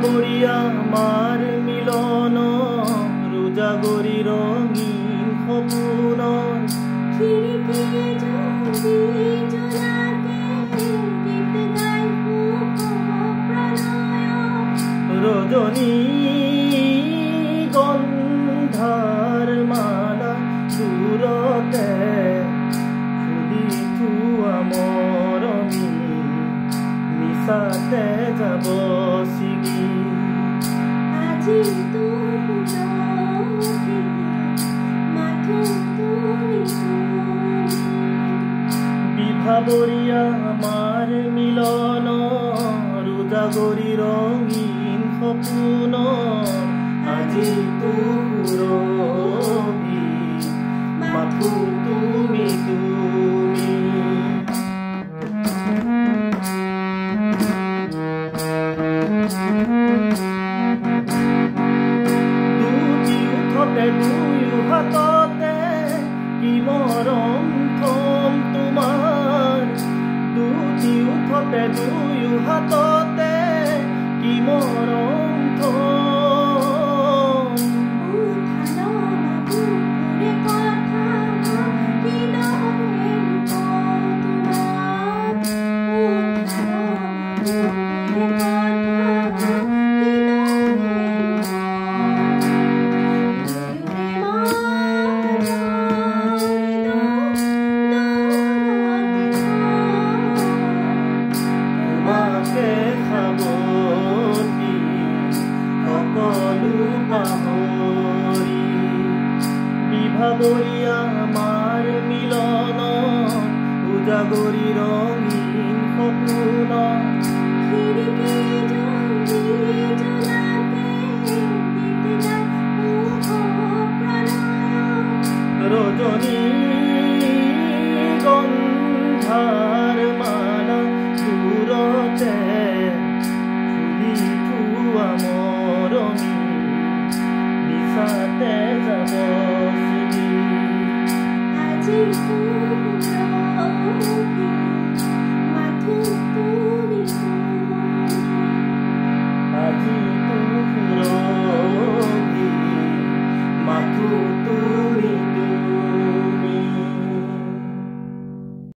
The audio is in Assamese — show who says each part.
Speaker 1: বিভাবৰীয়া আমাৰ মিলন উজাগৰি ৰঙীন সপোনৰ
Speaker 2: খিৰিকীয়ে জ্বলি জ্বলাকে গীত গাই প্ৰণয়
Speaker 1: ৰজনী গন্ধাৰ মালা দূৰতে ফুলি থোৱা মৰমী মিছাতে যাব ছিগি
Speaker 2: আজি তুমি মাথো তুমি
Speaker 1: বিভাবৰীয়া আমাৰ মিলন উজাগৰি ৰঙীন সপোন আজি সুৰভি মাথো তুমি তুমি দুটি উঠতে দুয়ো হাততে কি মৰম থম তোমাৰ দুটি উঠতে দুয়ো হাততে কি মৰম থম বিভাবৰীয়া আমাৰ মিলন উজাগৰি ৰঙীন সপোন
Speaker 2: খিৰিকীয়ে জ্বলি জ্বলাকে গীত গাই প্ৰণয়
Speaker 1: ৰজনী গন্ধাৰ মালা দূৰতে ফুলি থোৱা মৰমী মিছাতে যাব
Speaker 2: আজি সুৰভি